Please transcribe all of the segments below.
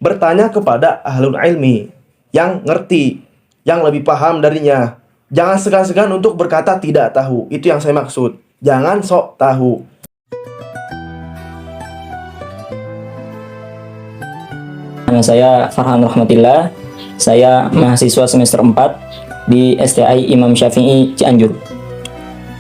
bertanya kepada ahlul ilmi yang ngerti, yang lebih paham darinya. Jangan segan-segan untuk berkata tidak tahu. Itu yang saya maksud. Jangan sok tahu. Nama saya Farhan Rahmatillah. Saya mahasiswa semester 4 di STI Imam Syafi'i Cianjur.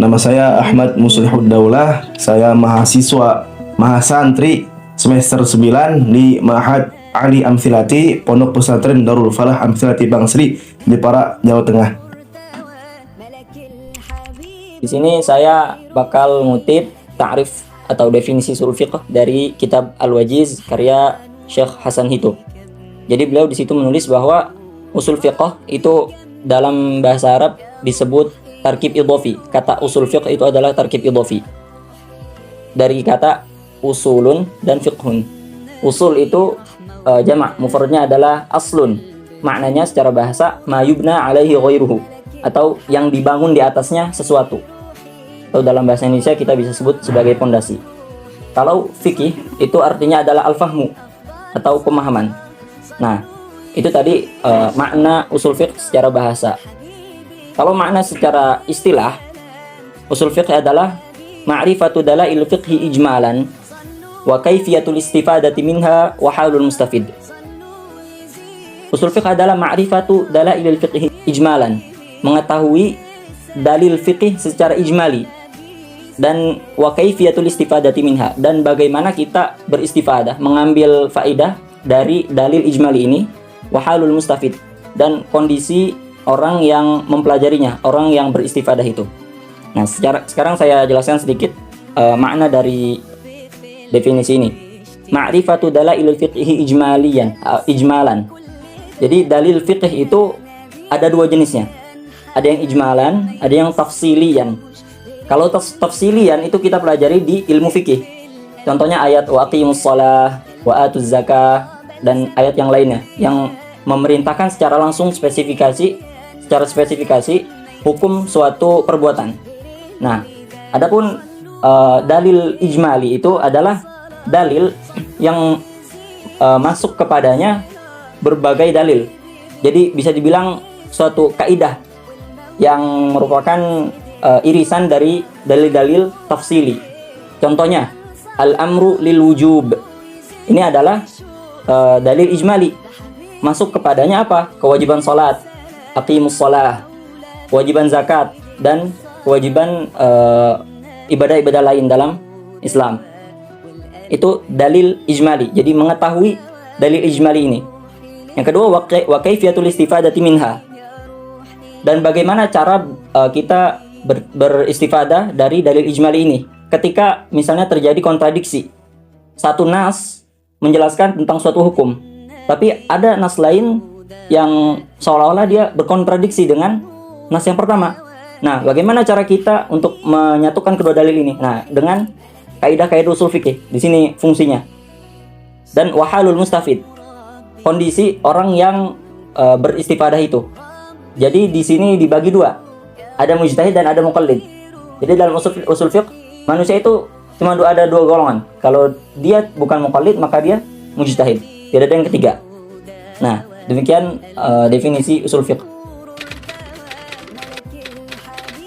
Nama saya Ahmad Muslihud Daulah. Saya mahasiswa mahasantri semester 9 di Ma'had Ali Amthilati, Pondok Pesantren Darul Falah Amthilati Bangsri, Jepara, Jawa Tengah. Di sini saya bakal ngutip ta'rif atau definisi ushul fiqh dari kitab Al-Wajiz karya Syekh Hasan Hito. Jadi beliau di situ menulis bahwa usul fiqh itu dalam bahasa Arab disebut tarkib idhofi. Kata usul fiqh itu adalah tarkib idhofi dari kata usulun dan fiqhun. Usul itu jamak, mufradnya adalah aslun. Maknanya secara bahasa ma yubna alaihi ghairuhu, atau yang dibangun di atasnya sesuatu. Atau dalam bahasa Indonesia kita bisa sebut sebagai pondasi. Kalau fikih itu artinya adalah al-fahmu atau pemahaman. Nah, itu tadi makna usul fiqh secara bahasa. Kalau makna secara istilah, usul fiqh adalah ma'rifatu dalail fiqhi ijmalan wa kaifiyatul istifadati minha wa halul mustafid. Usul fiqh adalah ma'rifatu dalail fiqhi ijmalan, mengetahui dalil fiqih secara ijmali, dan wa kaifiyatul istifadati minha, dan bagaimana kita beristifadah, mengambil faedah dari dalil ijmali ini, wa halul mustafid, dan kondisi orang yang mempelajarinya, orang yang beristifadah itu. Nah, sekarang saya jelaskan sedikit makna dari definisi ini. Ma'rifatu dalailul fiqhi ijmalan. Jadi dalil fiqh itu ada dua jenisnya. Ada yang ijmalan, ada yang tafsilian. Kalau tafsilian itu kita pelajari di ilmu fikih. Contohnya ayat wa aqimus shalah wa atuz zakah dan ayat yang lainnya yang memerintahkan secara langsung spesifikasi hukum suatu perbuatan. Nah, adapun dalil ijmali itu adalah dalil yang masuk kepadanya berbagai dalil. Jadi bisa dibilang suatu kaidah yang merupakan irisan dari dalil-dalil tafsili. Contohnya al-amru lil wujub. Ini adalah dalil ijmali. Masuk kepadanya apa? Kewajiban salat, aqimus shalah, kewajiban zakat, dan kewajiban ibadah-ibadah lain dalam Islam. Itu dalil ijmali. Jadi mengetahui dalil ijmali ini. Yang kedua, wa kaifiyatul istifadati minha. Dan bagaimana cara kita beristifadah dari dalil ijmali ini. Ketika misalnya terjadi kontradiksi. Satu nas menjelaskan tentang suatu hukum, tapi ada nas lain yang seolah-olah dia berkontradiksi dengan nas yang pertama. Nah, bagaimana cara kita untuk menyatukan kedua dalil ini? Nah, dengan kaidah-kaidah usul fikih. Di sini fungsinya. Dan wahalul mustafid, kondisi orang yang beristifadah itu. Jadi di sini dibagi dua. Ada mujtahid dan ada muqallid. Jadi dalam usul fiqh, manusia itu cuma ada dua golongan. Kalau dia bukan muqallid, maka dia mujtahid. Tidak ada yang ketiga. Nah, demikian definisi usul fiqh.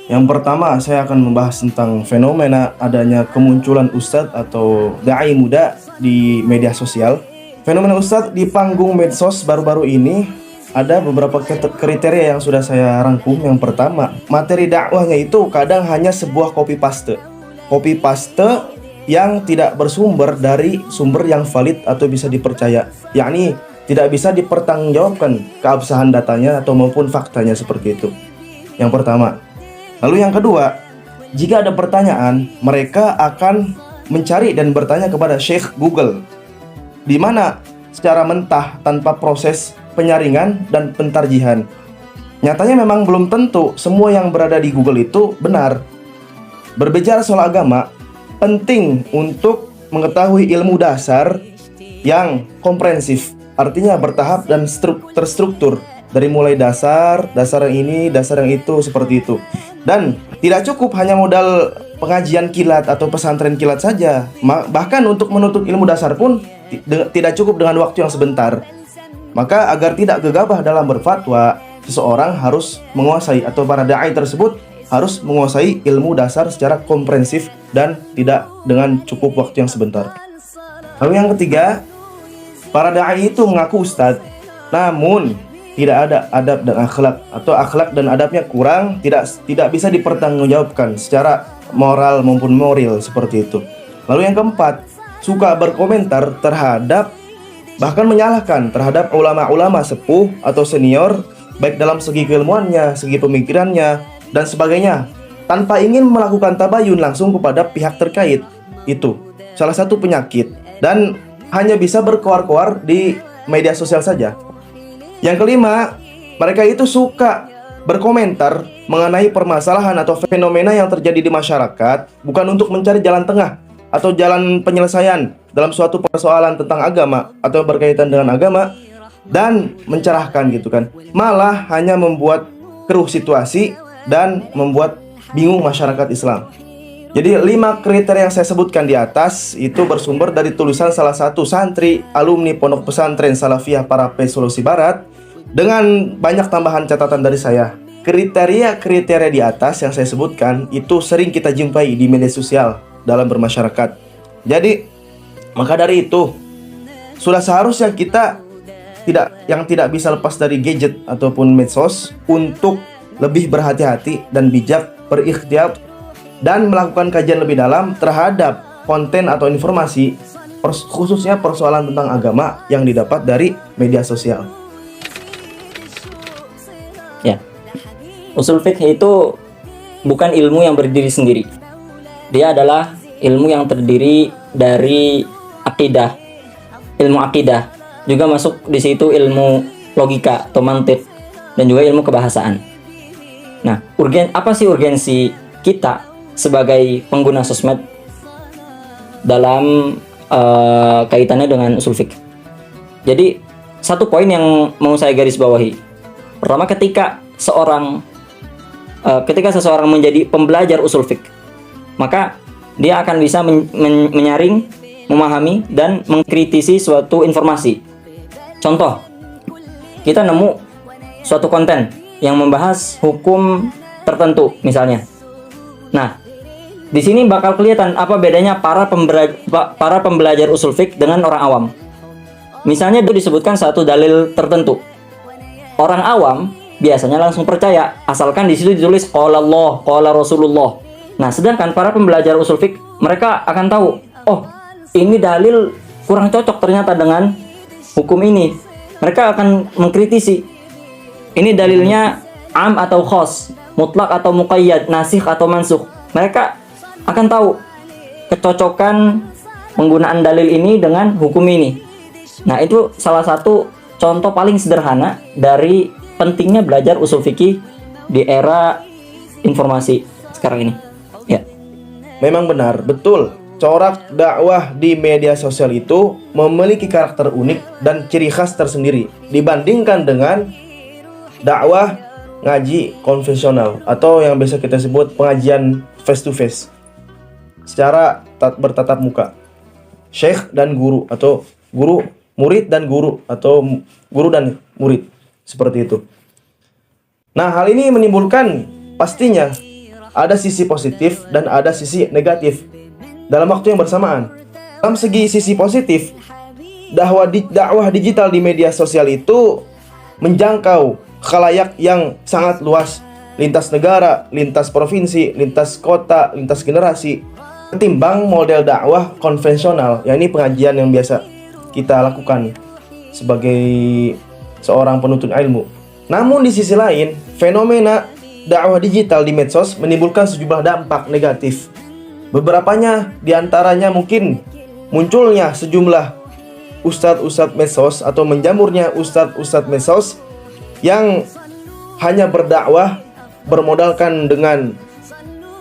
Yang pertama, saya akan membahas tentang fenomena adanya kemunculan ustadz atau da'i muda di media sosial. Fenomena ustadz di panggung medsos baru-baru ini ada beberapa kriteria yang sudah saya rangkum. Yang pertama, materi dakwahnya itu kadang hanya sebuah copy paste yang tidak bersumber dari sumber yang valid atau bisa dipercaya, yakni tidak bisa dipertanggungjawabkan keabsahan datanya atau maupun faktanya, seperti itu. Yang pertama. Lalu yang kedua, jika ada pertanyaan, mereka akan mencari dan bertanya kepada Syekh Google, di mana secara mentah tanpa proses penyaringan dan pentarjihan. Nyatanya memang belum tentu semua yang berada di Google itu benar. Berbicara soal agama, penting untuk mengetahui ilmu dasar yang komprehensif, artinya bertahap dan terstruktur. Dari mulai dasar yang ini, dasar yang itu, seperti itu. Dan tidak cukup hanya modal pengajian kilat atau pesantren kilat saja. Bahkan untuk menuntut ilmu dasar pun tidak cukup dengan waktu yang sebentar. Maka agar tidak gegabah dalam berfatwa, seseorang harus menguasai atau para dai tersebut harus menguasai ilmu dasar secara komprehensif dan tidak dengan cukup waktu yang sebentar. Lalu yang ketiga, para dai itu mengaku ustadz, namun tidak ada adab dan akhlak, atau akhlak dan adabnya kurang, tidak bisa dipertanggungjawabkan secara moral maupun moral seperti itu. Lalu yang keempat, suka berkomentar terhadap bahkan menyalahkan terhadap ulama-ulama sepuh atau senior, baik dalam segi keilmuannya, segi pemikirannya, dan sebagainya, tanpa ingin melakukan tabayun langsung kepada pihak terkait. Itu salah satu penyakit dan hanya bisa berkoar-koar di media sosial saja. Yang kelima, mereka itu suka berkomentar mengenai permasalahan atau fenomena yang terjadi di masyarakat, bukan untuk mencari jalan tengah atau jalan penyelesaian dalam suatu persoalan tentang agama atau berkaitan dengan agama dan mencerahkan gitu kan. Malah hanya membuat keruh situasi dan membuat bingung masyarakat Islam. Jadi 5 kriteria yang saya sebutkan di atas itu bersumber dari tulisan salah satu santri alumni Pondok Pesantren Salafiyah Parape Sulawesi Barat dengan banyak tambahan catatan dari saya. Kriteria-kriteria di atas yang saya sebutkan itu sering kita jumpai di media sosial dalam bermasyarakat. Jadi maka dari itu sudah seharusnya kita tidak bisa lepas dari gadget ataupun medsos untuk lebih berhati-hati dan bijak, berikhtiar dan melakukan kajian lebih dalam terhadap konten atau informasi khususnya persoalan tentang agama yang didapat dari media sosial. Ya, usul fikih itu bukan ilmu yang berdiri sendiri. Dia adalah ilmu yang terdiri dari akidah, ilmu akidah. Juga masuk di situ ilmu logika atau mantik dan juga ilmu kebahasaan. Nah, apa sih urgensi kita sebagai pengguna sosmed dalam kaitannya dengan usul fikih? Jadi, satu poin yang mau saya garis bawahi. Pertama, ketika seseorang menjadi pembelajar usul fikih, maka dia akan bisa menyaring, memahami, dan mengkritisi suatu informasi. Contoh, kita nemu suatu konten yang membahas hukum tertentu misalnya. Nah, di sini bakal kelihatan apa bedanya para pembelajar usul fiqh dengan orang awam. Misalnya itu disebutkan satu dalil tertentu. Orang awam biasanya langsung percaya asalkan di situ ditulis qala Allah, qala Rasulullah. Nah, sedangkan para pembelajar usul fiqh mereka akan tahu, oh, ini dalil kurang cocok ternyata dengan hukum ini. Mereka akan mengkritisi. Ini dalilnya am atau khos, mutlak atau muqayyad, nasikh atau mansukh. Mereka akan tahu kecocokan penggunaan dalil ini dengan hukum ini. Nah, itu salah satu contoh paling sederhana dari pentingnya belajar usul fikih di era informasi sekarang ini. Ya. Memang benar, betul. Corak dakwah di media sosial itu memiliki karakter unik dan ciri khas tersendiri dibandingkan dengan dakwah ngaji konvensional atau yang biasa kita sebut pengajian face to face secara bertatap muka, syekh dan guru atau guru murid dan guru atau guru dan murid, seperti itu. Nah, hal ini menimbulkan pastinya ada sisi positif dan ada sisi negatif dalam waktu yang bersamaan. Dalam segi sisi positif, dakwah digital di media sosial itu menjangkau khalayak yang sangat luas, lintas negara, lintas provinsi, lintas kota, lintas generasi, ketimbang model dakwah konvensional, yakni pengajian yang biasa kita lakukan sebagai seorang penuntut ilmu. Namun di sisi lain, fenomena dakwah digital di medsos menimbulkan sejumlah dampak negatif. Beberapanya diantaranya mungkin munculnya sejumlah ustadz-ustadz medsos atau menjamurnya ustadz-ustadz medsos yang hanya berdakwah bermodalkan dengan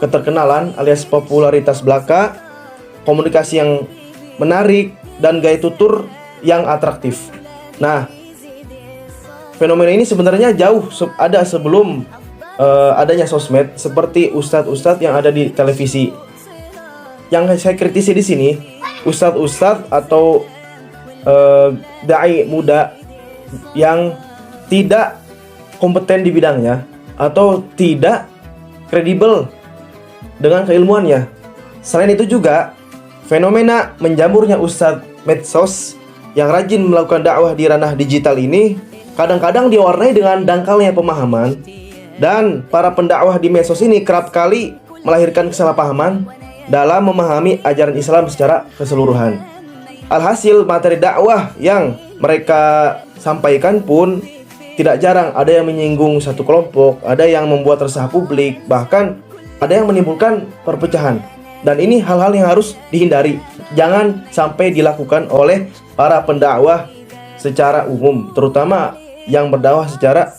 keterkenalan alias popularitas belaka, komunikasi yang menarik, dan gaya tutur yang atraktif. Nah, fenomena ini sebenarnya jauh ada sebelum adanya sosmed, seperti ustadz-ustadz yang ada di televisi. Yang saya kritisi di sini, ustadz-ustadz atau dai muda yang tidak kompeten di bidangnya atau tidak kredibel dengan keilmuannya. Selain itu juga fenomena menjamurnya ustadz medsos yang rajin melakukan dakwah di ranah digital ini kadang-kadang diwarnai dengan dangkalnya pemahaman, dan para pendakwah di medsos ini kerap kali melahirkan kesalahpahaman dalam memahami ajaran Islam secara keseluruhan. Alhasil materi dakwah yang mereka sampaikan pun tidak jarang ada yang menyinggung satu kelompok, ada yang membuat resah publik, bahkan ada yang menimbulkan perpecahan. Dan ini hal-hal yang harus dihindari, jangan sampai dilakukan oleh para pendakwah secara umum, terutama yang berdakwah secara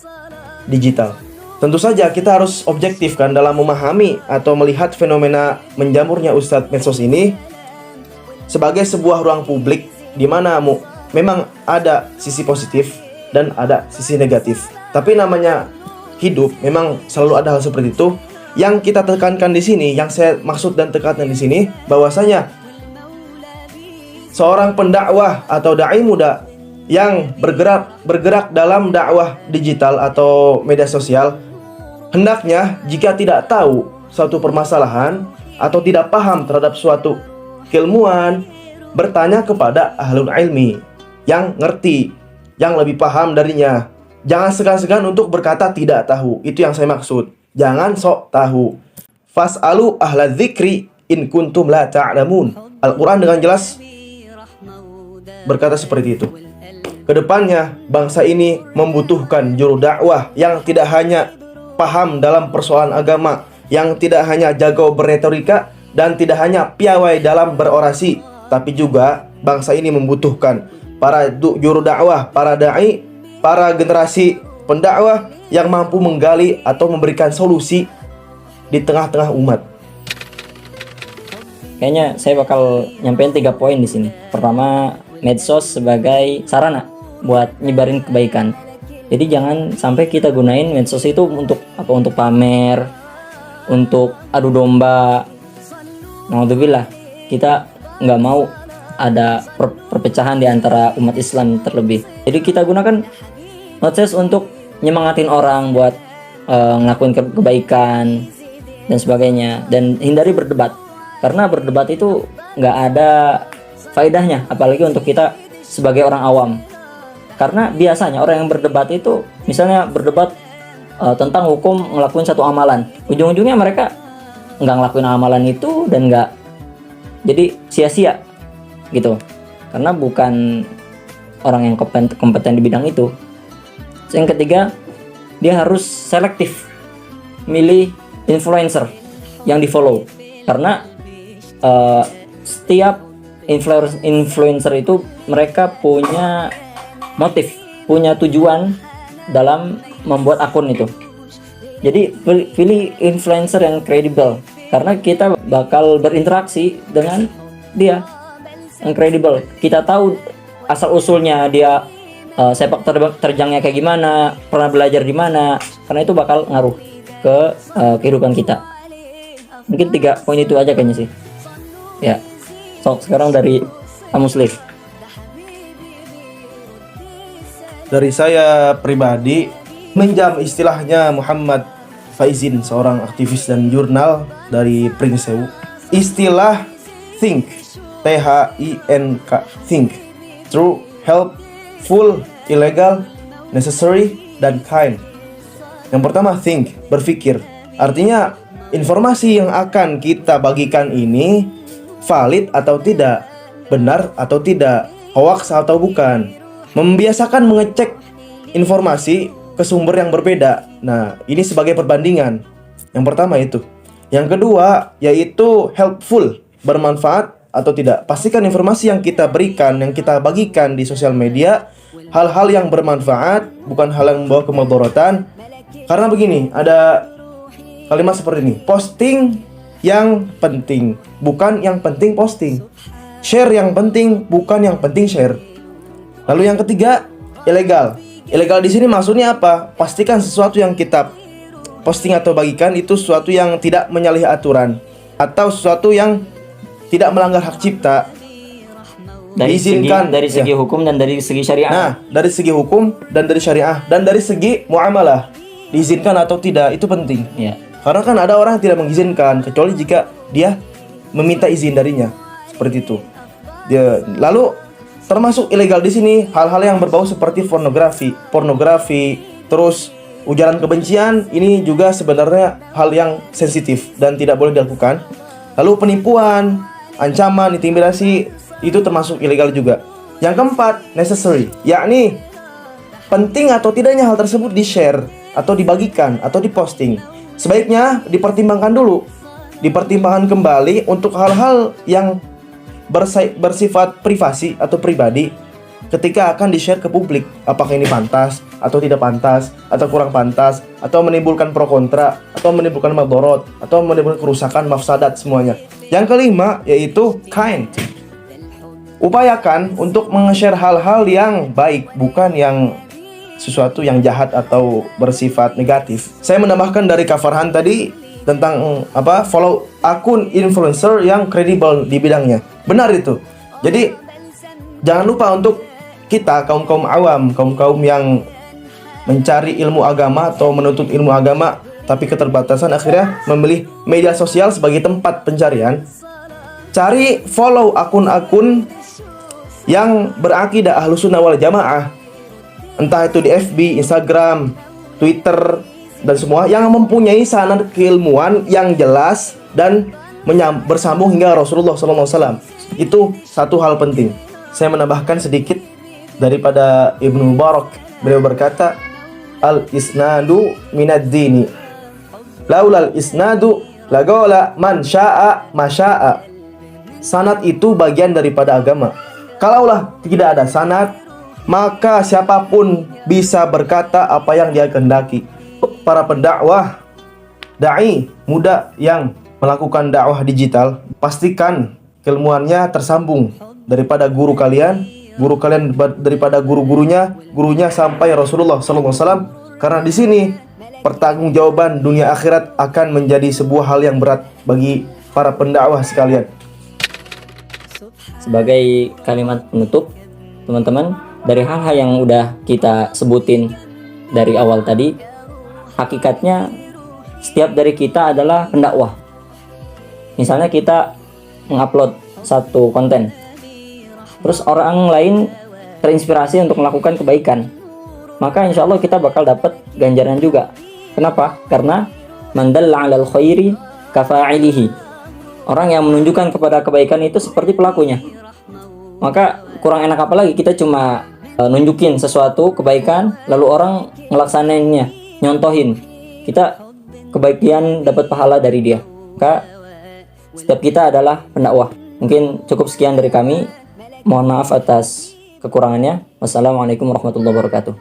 digital. Tentu saja kita harus objektif kan dalam memahami atau melihat fenomena menjamurnya ustadz medsos ini sebagai sebuah ruang publik di mana memang ada sisi positif dan ada sisi negatif. Tapi namanya hidup, memang selalu ada hal seperti itu. Yang kita tekankan di sini, yang saya maksud dan tekankan di sini, bahwasanya seorang pendakwah atau dai muda yang bergerak dalam dakwah digital atau media sosial, hendaknya jika tidak tahu suatu permasalahan atau tidak paham terhadap suatu keilmuan, bertanya kepada ahlul ilmi yang ngerti, yang lebih paham darinya. Jangan segan-segan untuk berkata tidak tahu. Itu yang saya maksud. Jangan sok tahu. Fas'alu ahla dzikri in kuntum la ta'lamun. Al-Quran dengan jelas berkata seperti itu. Kedepannya bangsa ini membutuhkan juru dakwah yang tidak hanya paham dalam persoalan agama, yang tidak hanya jago berretorika dan tidak hanya piawai dalam berorasi, tapi juga bangsa ini membutuhkan para juru dakwah, para dai, para generasi pendakwah yang mampu menggali atau memberikan solusi di tengah-tengah umat. Kayaknya saya bakal nyampein 3 poin di sini. Pertama, medsos sebagai sarana buat nyebarin kebaikan. Jadi jangan sampai kita gunain medsos itu untuk apa? Untuk pamer, untuk adu domba. Naudzubillah, kita nggak mau ada perpecahan di antara umat Islam terlebih. Jadi kita gunakan medsos untuk nyemangatin orang buat ngelakuin kebaikan dan sebagainya, dan hindari berdebat, karena berdebat itu nggak ada faedahnya, apalagi untuk kita sebagai orang awam. Karena biasanya orang yang berdebat itu, misalnya berdebat tentang hukum ngelakuin satu amalan, ujung-ujungnya mereka nggak ngelakuin amalan itu dan nggak, jadi sia-sia gitu, karena bukan orang yang kompeten di bidang itu. Yang ketiga, dia harus selektif milih influencer yang di follow, karena setiap influencer itu mereka punya motif, punya tujuan dalam membuat akun itu. Jadi pilih influencer yang kredibel, karena kita bakal berinteraksi dengan dia yang kredibel. Kita tahu asal usulnya dia, sepak terjangnya kayak gimana, pernah belajar di mana, karena itu bakal ngaruh ke kehidupan kita. Mungkin 3 poin itu aja kayaknya sih. Ya, so sekarang dari Muslim. Dari saya pribadi, menjam istilahnya Muhammad Faizin, seorang aktivis dan jurnal dari Pringsewu. Istilah think, T-H-I-N-K, think, true, helpful, illegal, necessary, dan kind. Yang pertama, think, berpikir. Artinya, informasi yang akan kita bagikan ini valid atau tidak, benar atau tidak, hoax atau bukan. Membiasakan mengecek informasi ke sumber yang berbeda. Nah, ini sebagai perbandingan. Yang pertama itu. Yang kedua, yaitu helpful, bermanfaat atau tidak. Pastikan informasi yang kita berikan, yang kita bagikan di sosial media, hal-hal yang bermanfaat, bukan hal yang membawa kemudaratan. Karena begini, ada kalimat seperti ini: posting yang penting, bukan yang penting posting. Share yang penting, bukan yang penting share. Lalu yang ketiga, ilegal. Ilegal di sini maksudnya apa? Pastikan sesuatu yang kita posting atau bagikan itu sesuatu yang tidak menyalahi aturan, atau sesuatu yang tidak melanggar hak cipta. diizinkan. dari segi Ya. hukum dan dari segi syariat. Nah, dari segi hukum dan dari syariah dan dari segi muamalah, diizinkan atau tidak itu penting. Ya. Karena kan ada orang yang tidak mengizinkan kecuali jika dia meminta izin darinya. Seperti itu. Lalu termasuk ilegal di sini hal-hal yang berbau seperti pornografi, terus ujaran kebencian, ini juga sebenarnya hal yang sensitif dan tidak boleh dilakukan. Lalu penipuan, ancaman, intimidasi itu termasuk ilegal juga. Yang keempat, necessary, yakni penting atau tidaknya hal tersebut di-share atau dibagikan atau diposting. Sebaiknya dipertimbangkan dulu, dipertimbangkan kembali untuk hal-hal yang bersifat privasi atau pribadi ketika akan di-share ke publik. Apakah ini pantas atau tidak pantas, atau kurang pantas, atau menimbulkan pro kontra, atau menimbulkan madorot, atau menimbulkan kerusakan, mafsadat semuanya. Yang kelima yaitu kind. Upayakan untuk meng-share hal-hal yang baik, bukan yang sesuatu yang jahat atau bersifat negatif. Saya menambahkan dari Kak Farhan tadi tentang follow akun influencer yang kredibel di bidangnya. Benar itu. Jadi jangan lupa untuk kita kaum-kaum awam, kaum-kaum yang mencari ilmu agama atau menuntut ilmu agama tapi keterbatasan akhirnya memilih media sosial sebagai tempat pencarian. Cari follow akun-akun yang berakidah Ahlussunnah wal Jamaah. Entah itu di FB, Instagram, Twitter dan semua yang mempunyai sanad keilmuan yang jelas dan bersambung hingga Rasulullah SAW. Itu satu hal penting. Saya menambahkan sedikit daripada Ibnu Mubarak. Beliau berkata, al-isnadu minad dini. Laulal isnadu laqala man syaa masyaa. Sanad itu bagian daripada agama. Kalaulah tidak ada sanad, maka siapapun bisa berkata apa yang dia kehendaki. Para pendakwah, dai muda yang melakukan dakwah digital, pastikan keilmuannya tersambung daripada guru kalian daripada gurunya sampai Rasulullah SAW. Karena di sini pertanggungjawaban dunia akhirat akan menjadi sebuah hal yang berat bagi para pendakwah sekalian. Sebagai kalimat penutup, teman-teman, dari hal-hal yang udah kita sebutin dari awal tadi, hakikatnya setiap dari kita adalah pendakwah. Misalnya kita mengupload satu konten, terus orang lain terinspirasi untuk melakukan kebaikan, maka insya Allah kita bakal dapat ganjaran juga. Kenapa? Karena man dalla 'alal khairi kafa'ilihi. Orang yang menunjukkan kepada kebaikan itu seperti pelakunya. Maka kurang enak apa lagi kita cuma nunjukin sesuatu kebaikan lalu orang ngelaksanainnya, nyontohin. Kita kebaikan dapat pahala dari dia. Maka setiap kita adalah pendakwah. Mungkin cukup sekian dari kami. Mohon maaf atas kekurangannya. Wassalamualaikum warahmatullahi wabarakatuh.